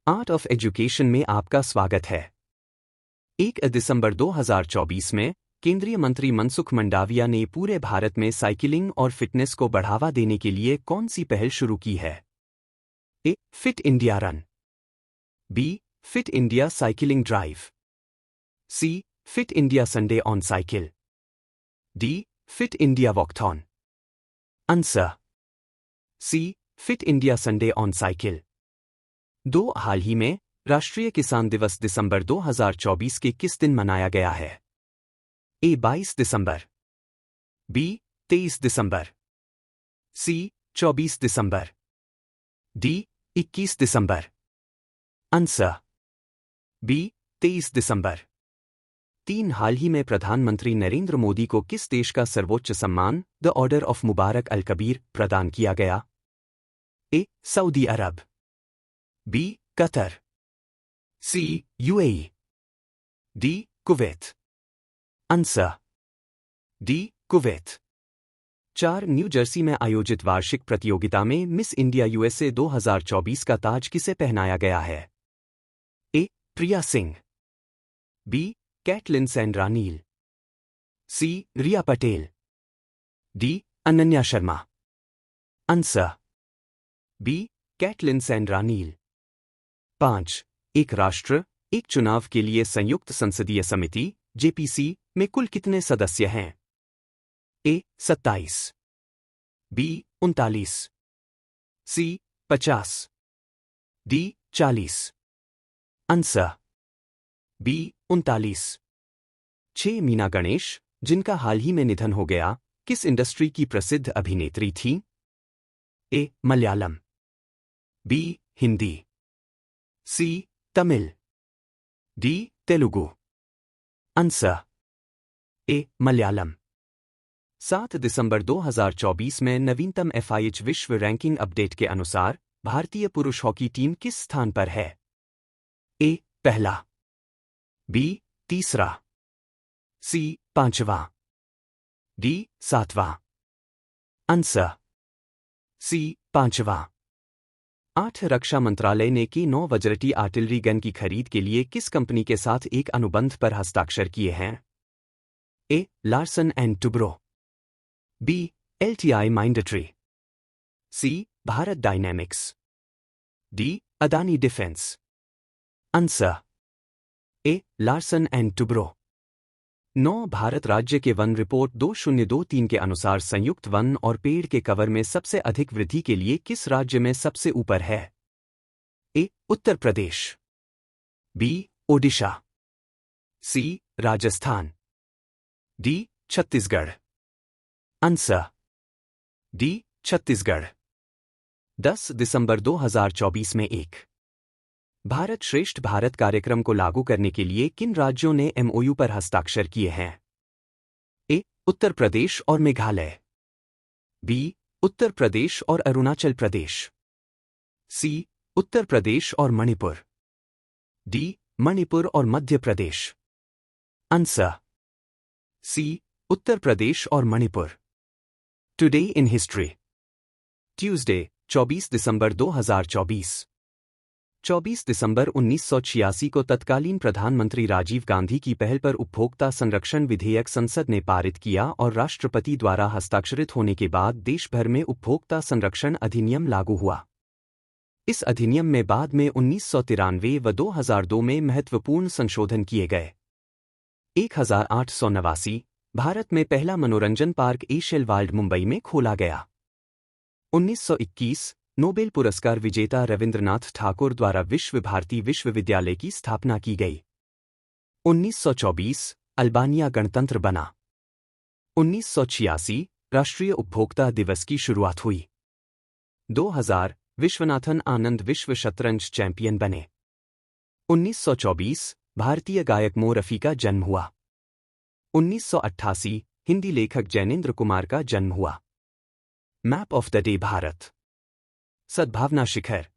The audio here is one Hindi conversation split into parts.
आर्ट ऑफ एजुकेशन में आपका स्वागत है। 1 दिसंबर 2024 में केंद्रीय मंत्री मनसुख मंडाविया ने पूरे भारत में साइकिलिंग और फिटनेस को बढ़ावा देने के लिए कौन सी पहल शुरू की है? A. Fit India Run. B. Fit India Cycling Drive. C. Fit India Sunday on Cycle. D. Fit India Walkathon. Answer C. Fit India Sunday on Cycle. हाल ही में राष्ट्रीय किसान दिवस दिसंबर 2024 के किस दिन मनाया गया है? ए. 22 दिसंबर। बी. 23 दिसंबर। सी. 24 दिसंबर। डी. 21 दिसंबर। Answer B. 23 दिसंबर। हाल ही में प्रधानमंत्री नरेंद्र मोदी को किस देश का सर्वोच्च सम्मान the order of Mubarak al Kabir प्रदान किया गया? A. Saudi Arab. B. Qatar. C. UAE. D. Kuwait. Answer D. Kuwait. 4 New Jersey में आयोजित वार्षिक प्रतियोगिता में मिस इंडिया यूएसए 2024 का ताज किसे पहनाया गया है? A. Priya Singh. B. Caitlin Sandra Neil. C. Riya Patel. D. Ananya Sharma. Answer B. Caitlin Sandra Neil. 5. एक राष्ट्र एक चुनाव के लिए संयुक्त संसदीय समिति जेपीसी में कुल कितने सदस्य हैं? A. 27। B. 39। C. 50। D. 40। Answer B. 39। 6. Meena Ganesh जिनका हाल ही में निधन हो गया किस इंडस्ट्री की प्रसिद्ध अभिनेत्री थी? A. Malayalam. B. Hindi. C. Tamil. D. Telugu. Answer A. Malayalam. 7 दिसंबर 2024 में नवीनतम FIH विश्व रैंकिंग अपडेट के अनुसार भारतीय पुरुष हॉकी टीम किस स्थान पर है? ए. पहला। बी. तीसरा। सी. 5वां। डी. 7वां। Answer C. 5वां। 8. रक्षा मंत्रालय ने की 9 वज्रटी आर्टिलरी गन की खरीद के लिए किस कंपनी के साथ एक अनुबंध पर हस्ताक्षर किए हैं? A. Larsen and Toubro. B. LTI Mindtree. C. Bharat Dynamics. D. Adani Defence. Answer A. Larsen and Toubro. 9. Bharat राज्य के वन रिपोर्ट 2023 के अनुसार संयुक्त वन और पेड़ के कवर में सबसे अधिक वृद्धि के लिए किस राज्य में सबसे ऊपर है? A. Uttar Pradesh. B. Odisha. C. Rajasthan. D. Chhattisgarh. Answer D. Chhattisgarh. 10 दिसंबर 2024 में एक भारत श्रेष्ठ भारत कार्यक्रम को लागू करने के लिए किन राज्यों ने MOU पर हस्ताक्षर किए हैं? ए. उत्तर प्रदेश और मेघालय। बी. उत्तर प्रदेश और अरुणाचल प्रदेश। सी. उत्तर प्रदेश और मणिपुर। डी. मणिपुर और मध्य प्रदेश। Answer C. उत्तर प्रदेश और Manipur. Today in history. Tuesday 24 दिसंबर 2024। 24 दिसंबर 1986 को तत्कालीन प्रधानमंत्री राजीव गांधी की पहल पर उपभोक्ता संरक्षण विधेयक संसद ने पारित किया और राष्ट्रपति द्वारा हस्ताक्षरित होने के बाद देश भर में उपभोक्ता संरक्षण अधिनियम लागू हुआ। इस अधिनियम में बाद में 1993 व 2002 में महत्वपूर्ण संशोधन किए गए। 1889 भारत में पहला मनोरंजन पार्क एशियल वर्ल्ड मुंबई में खोला गया। 1921 नोबेल पुरस्कार विजेता रविंद्रनाथ ठाकुर द्वारा विश्व भारती विश्वविद्यालय की स्थापना की गई। 1924 अल्बानिया गणतंत्र बना। 1986 राष्ट्रीय उपभोक्ता दिवस की शुरुआत हुई। 2000 विश्वनाथन आनंद विश्व शतरंज चैंपियन बने। 1924 भारतीय गायक मो रफी का जन्म हुआ। 1988 हिंदी लेखक जैनेंद्र कुमार का जन्म हुआ। Map of the day Bharat. सद्भावना शिखर।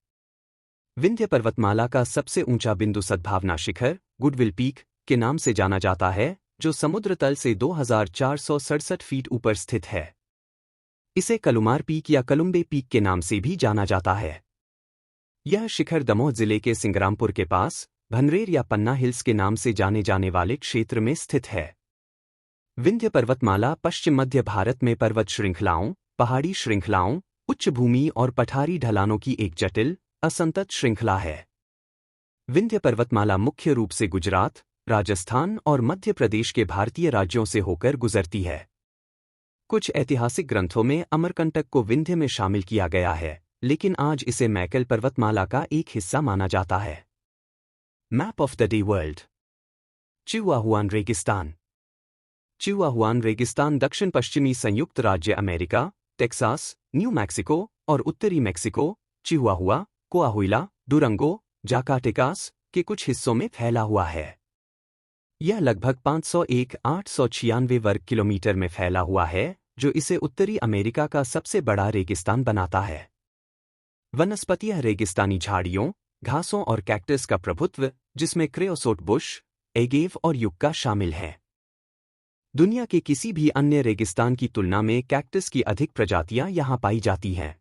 विंध्य पर्वतमाला का सबसे ऊंचा बिंदु सद्भावना शिखर गुडविल पीक के नाम से जाना जाता है, जो समुद्र तल से 2467 फीट ऊपर स्थित है। इसे कलुमार पीक या कलुम्बे पीक के नाम से भी जाना जाता है। यह शिखर दमोह जिले के सिंग्रामपुर के पास भनरेर या पन्ना हिल्स के नाम से जाने जाने वाले क्षेत्र में स्थित है। विंध्य पर्वतमाला पश्चिम मध्य भारत में पर्वत श्रृंखलाओं, पहाड़ी श्रृंखलाओं, उच्च भूमि और पठारी ढलानों की एक जटिल, असंतत श्रृंखला है। विंध्य पर्वतमाला मुख्य रूप से गुजरात, राजस्थान और मध्य प्रदेश के भारतीय राज्यों से होकर गुजरती है। कुछ ऐतिहासिक ग्रंथों में अमरकंटक को विंध्य में शामिल किया गया है, लेकिन आज इसे मैकल पर्वतमाला का एक हिस्सा माना जाता है। Map of the day world. चिहुआहुआन रेगिस्तान। चिहुआहुआन रेगिस्तान दक्षिण पश्चिमी संयुक्त राज्य अमेरिका, टेक्सास, न्यू मैक्सिको और उत्तरी मैक्सिको, चिहुआहुआ, कोआहुइला, डुरंगो, जाकाटेकास के कुछ हिस्सों में फैला हुआ है। यह लगभग 501,896 वर्ग किलोमीटर में फैला हुआ है, जो इसे उत्तरी अमेरिका का सबसे बड़ा रेगिस्तान बनाता है। वनस्पतियां रेगिस्तानी झाड़ियों, घासों और कैक्टस का प्रभुत्व, जिसमें क्रेओसोट बुश, एगेव और युक्का शामिल हैं। दुनिया के किसी भी अन्य रेगिस्तान की तुलना में कैक्टस की अधिक प्रजातियां यहां पाई जाती हैं।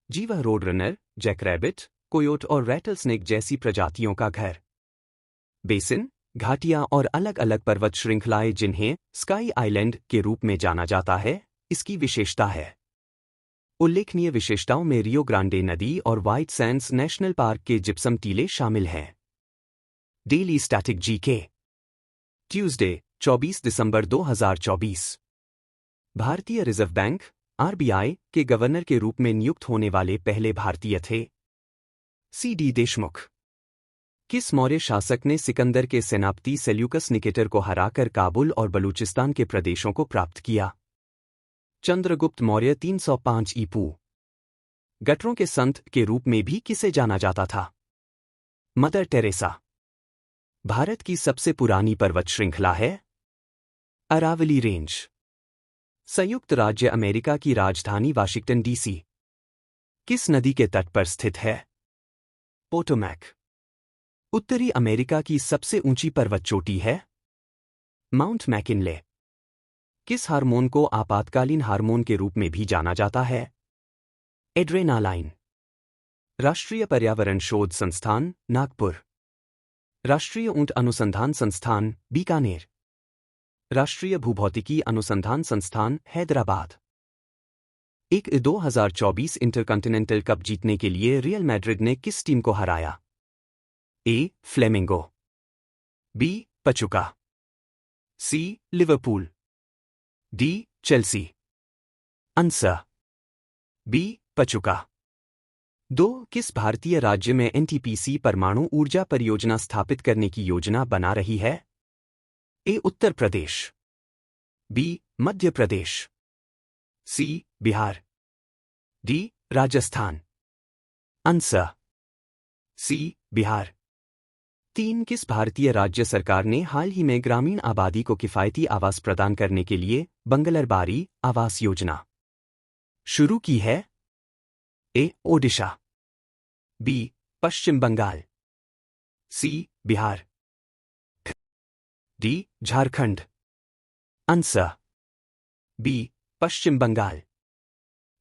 जीवा रोडरनर, जैकरैबिट, कोयोट और रैटलस्नेक जैसी प्रजातियों का घर। बेसिन, घाटियां और अलग अलग पर्वत श्रृंखलाएं जिन्हें स्काई आइलैंड के रूप में जाना जाता है, इसकी विशेषता है। उल्लेखनीय विशेषताओं में रियो ग्रांडे नदी और व्हाइट सैंड्स नेशनल पार्क के जिप्सम टीले शामिल हैं। Daily static GK. ट्यूसडे, 24 दिसंबर 2024। भारतीय रिजर्व बैंक (आरबीआई) के गवर्नर के रूप में नियुक्त होने वाले पहले भारतीय थे। सी.डी. देशमुख। किस मौर्य शासक ने सिकंदर के सेनापति सेल्यूकस निकेटर को हराकर काबुल और बलूचिस्तान के प्रदेशों को प्राप्त किया? चंद्रगुप्त मौर्य। 305 ईपू। गटरों के संत के रूप में भी किसे जाना जाता था? Mother Teresa. भारत की सबसे पुरानी पर्वत श्रृंखला है अरावली रेंज। संयुक्त राज्य अमेरिका की राजधानी वाशिंगटन डीसी किस नदी के तट पर स्थित है? पोटोमैक। उत्तरी अमेरिका की सबसे ऊंची पर्वत चोटी है माउंट मैकिनले। किस हार्मोन को आपातकालीन हार्मोन के रूप में भी जाना जाता है? एड्रेनालाइन। राष्ट्रीय पर्यावरण शोध संस्थान, नागपुर। राष्ट्रीय ऊंट अनुसंधान संस्थान, बीकानेर। राष्ट्रीय भूभौतिकी अनुसंधान संस्थान, हैदराबाद। 2024 इंटरकॉन्टिनेंटल कप जीतने के लिए रियल मैड्रिड ने किस टीम को हराया? A. Flamengo, B. Pachuca, C. Liverpool, D. Chelsea. Answer B. Pachuca. 2. किस भारतीय राज्य में एनटीपीसी परमाणु ऊर्जा परियोजना स्थापित करने की योजना बना रही है? A. Uttar Pradesh, B. Madhya Pradesh, C. Bihar, D. Rajasthan. Answer C. Bihar. 3. किस भारतीय राज्य सरकार ने हाल ही में ग्रामीण आबादी को किफायती आवास प्रदान करने के लिए बंगलरबारी आवास योजना शुरू की है? A. Odisha, B. Paschim Bengal, C. Bihar, D. Jharkhand. Answer B. Paschim Bengal.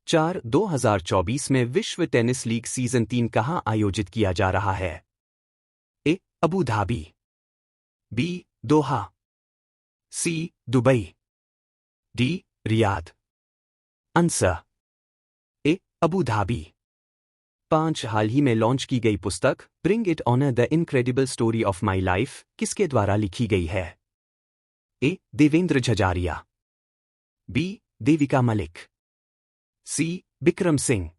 4. 2024 में विश्व टेनिस लीग सीजन 3 कहां आयोजित किया जा रहा है? A. Abu Dhabi, B. Doha, C. Dubai, D. Riyadh. Answer A. Abu Dhabi. 5. हाल ही में लॉन्च की गई पुस्तक bring it on the incredible story of my life किसके द्वारा लिखी गई है? A. Devendra Jhajharia, B. Devika Malik, C. Bikram Singh,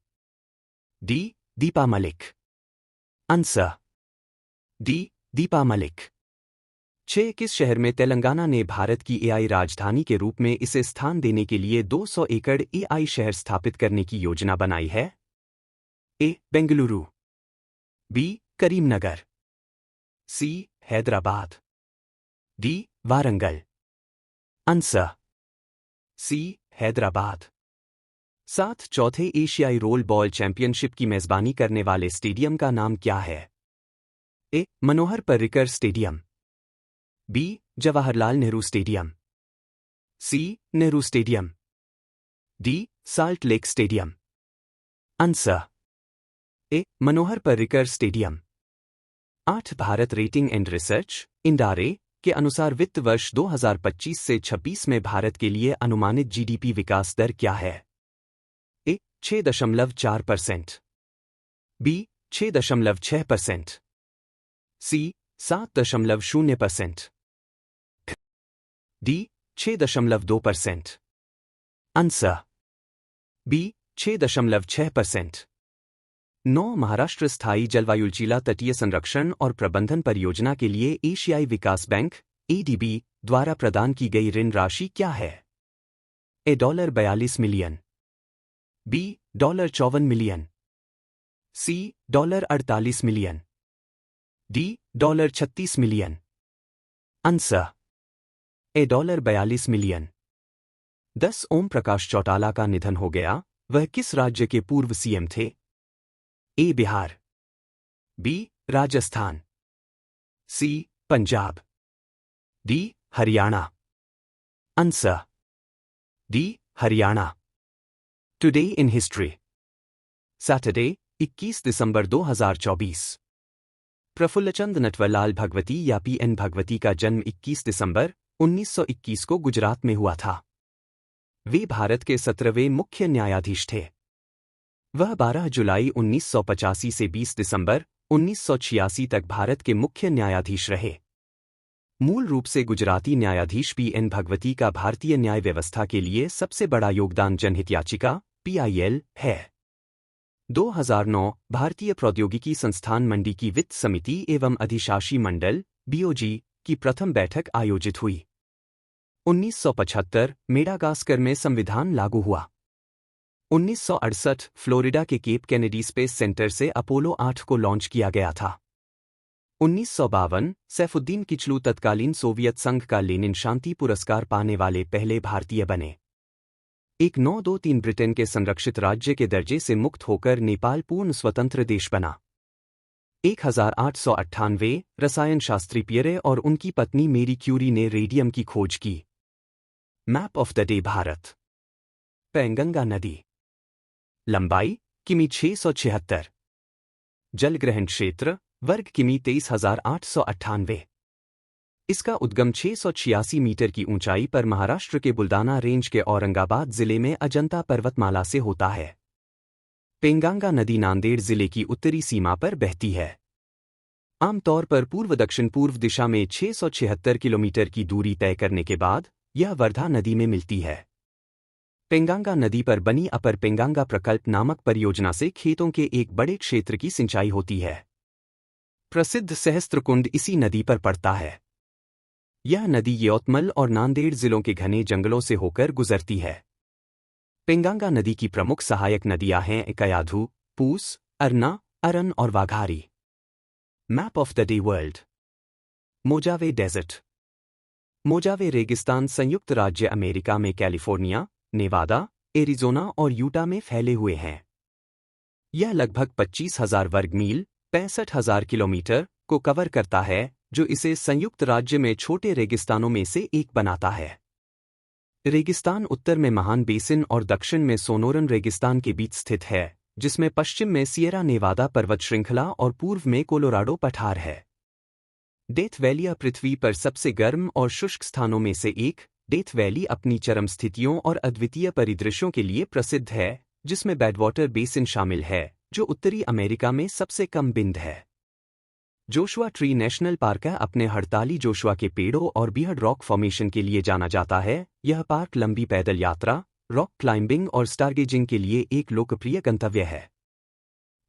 D. Deepa Malik. Answer D. Deepa Malik. 6. किस शहर में तेलंगाना ने भारत की एआई राजधानी के रूप में इसे स्थान देने के लिए 200 एकड़ एआई शहर स्थापित करने की योजना बनाई है? A. Bengaluru, B. Karimnagar, C. Hyderabad, D. Warangal. Answer C. Hyderabad. 7. चौथे एशियाई रोल बॉल चैंपियनशिप की मेजबानी करने वाले स्टेडियम का नाम क्या है? A. Manohar Parrikar stadium, B. Jawaharlal Nehru stadium, C. Nehru stadium, D. Salt Lake stadium. Answer Manohar Parrikar stadium. 8 Bharat rating and research Ind Ra के अनुसार वित्त वर्ष 2025 से 26 में भारत के लिए अनुमानित जीडीपी विकास दर क्या है? 6.4%, B 6.6%, C 7.0%, D 6.2%। Answer B 6.6%। 9 Maharashtra स्थायी जलवायुलचीला तटीय संरक्षण और प्रबंधन परियोजना के लिए एशियाई विकास बैंक एडीबी द्वारा प्रदान की गई ऋण राशि क्या है? $42 मिलियन, बी $54 मिलियन, सी $48 million, D $36 million. Answer $42 million. 10 Om Prakash Chautala का निधन हो गया, वह किस राज्य के पूर्व सीएम थे? A Bihar, B Rajasthan, C Punjab, D Haryana. Answer D Haryana. Today in history. Saturday 21 दिसंबर 2024। प्रफुल्लचंद नटवरलाल भगवती या पीएन भगवती का जन्म 21 दिसंबर 1921 को गुजरात में हुआ था। वे भारत के 17वें मुख्य न्यायाधीश थे। वह 12 जुलाई 1985 से 20 दिसंबर 1986 तक भारत के मुख्य न्यायाधीश रहे। मूल रूप से गुजराती न्यायाधीश पीएन भगवती का भारतीय न्याय व्यवस्था के लिए सबसे बड़ा योगदान जनहित याचिका पीआईएल है। 2009 भारतीय प्रौद्योगिकी संस्थान मंडी की वित्त समिति एवं अधिशासी मंडल बीओजी की प्रथम बैठक आयोजित हुई। 1975 मेडागास्कर में संविधान लागू हुआ। 1968 फ्लोरिडा के केप कैनेडी स्पेस सेंटर से अपोलो 8 को लॉन्च किया गया था। 1952 सैफुद्दीन किचलू तत्कालीन सोवियत संघ का लेनिन शांति पुरस्कार पाने वाले पहले भारतीय बने। 1923 ब्रिटेन के संरक्षित राज्य के दर्जे से मुक्त होकर नेपाल पूर्ण स्वतंत्र देश बना। 1898 रसायन शास्त्री पियरे और उनकी पत्नी मेरी क्यूरी ने रेडियम की खोज की। Map of the day Bharat. Penganga नदी। लंबाई किमी 676। जलग्रहण क्षेत्र वर्ग किमी 23,898। इसका उद्गम 686 मीटर की ऊंचाई पर महाराष्ट्र के बुल्दाना रेंज के औरंगाबाद जिले में अजंता पर्वतमाला से होता है। पेंगांगा नदी नांदेड़ जिले की उत्तरी सीमा पर बहती है। आमतौर पर पूर्व दक्षिण पूर्व दिशा में 676 किलोमीटर की दूरी तय करने के बाद यह वर्धा नदी में मिलती है। पेंगांगा नदी पर बनी अपर पेंगांगा प्रकल्प नामक परियोजना से खेतों के एक बड़े क्षेत्र की सिंचाई होती है। प्रसिद्ध सहस्त्रकुंड इसी नदी पर पड़ता है। यह नदी यवतमल और नांदेड़ जिलों के घने जंगलों से होकर गुजरती है। पेंगांगा नदी की प्रमुख सहायक नदियां हैं कयाधु, पूस, अरना, अरन और वाघारी। Map of the day world. Mojave desert. Mojave रेगिस्तान संयुक्त राज्य अमेरिका में कैलिफोर्निया, नेवादा, एरिज़ोना और यूटा में फैले हुए हैं। यह लगभग 25,000 वर्ग मील 65,000 किलोमीटर को कवर करता है, जो इसे संयुक्त राज्य में छोटे रेगिस्तानों में से एक बनाता है। रेगिस्तान उत्तर में महान बेसिन और दक्षिण में सोनोरन रेगिस्तान के बीच स्थित है, जिसमें पश्चिम में सियरा नेवादा पर्वत श्रृंखला और पूर्व में कोलोराडो पठार है। डेथ वैली पृथ्वी पर सबसे गर्म और शुष्क स्थानों में से एक। डेथ वैली अपनी चरम स्थितियों और अद्वितीय परिदृश्यों के लिए प्रसिद्ध है, जिसमें बैडवाटर बेसिन शामिल है, जो उत्तरी अमेरिका में सबसे कम बिंद है। जोशुआ ट्री नेशनल पार्क अपने हड़ताली जोशुआ के पेड़ों और बियर्ड रॉक फॉर्मेशन के लिए जाना जाता है। यह पार्क लंबी पैदल यात्रा, रॉक क्लाइंबिंग और स्टारगेजिंग के लिए एक लोकप्रिय गंतव्य है।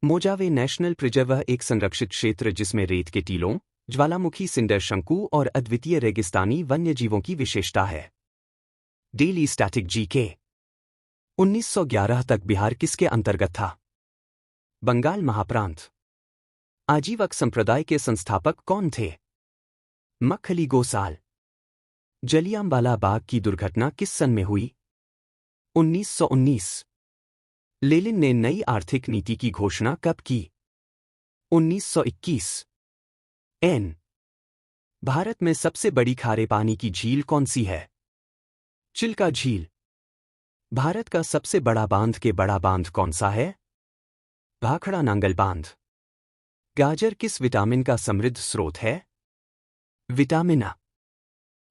मोजावे नेशनल प्रिजर्व एक संरक्षित क्षेत्र जिसमें रेत के टीलों, ज्वालामुखी सिंडर शंकु और अद्वितीय रेगिस्तानी वन्यजीवों की विशेषता है। Daily static GK. 1911 तक बिहार किसके अंतर्गत था? बंगाल महाप्रांत। आजीवक संप्रदाय के संस्थापक कौन थे? मखली गोसाल। जलियांवाला बाग की दुर्घटना किस सन में हुई? 1919। लेनिन ने नई आर्थिक नीति की घोषणा कब की? 1921। एन। भारत में सबसे बड़ी खारे पानी की झील कौन सी है? चिल्का झील। भारत का सबसे बड़ा बांध के बड़ा बांध कौन सा है? भाखड़ा नांगल बांध। गाजर किस विटामिन का समृद्ध स्रोत है? Vitamin A।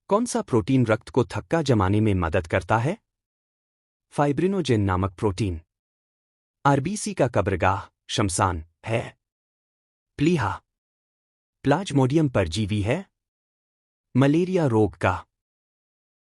कौन सा प्रोटीन रक्त को थक्का जमाने में मदद करता है? फाइब्रिनोजेन नामक प्रोटीन। आरबीसी का कब्रगाह शमशान है। प्लीहा। प्लाज्मोडियम परजीवी है। मलेरिया रोग का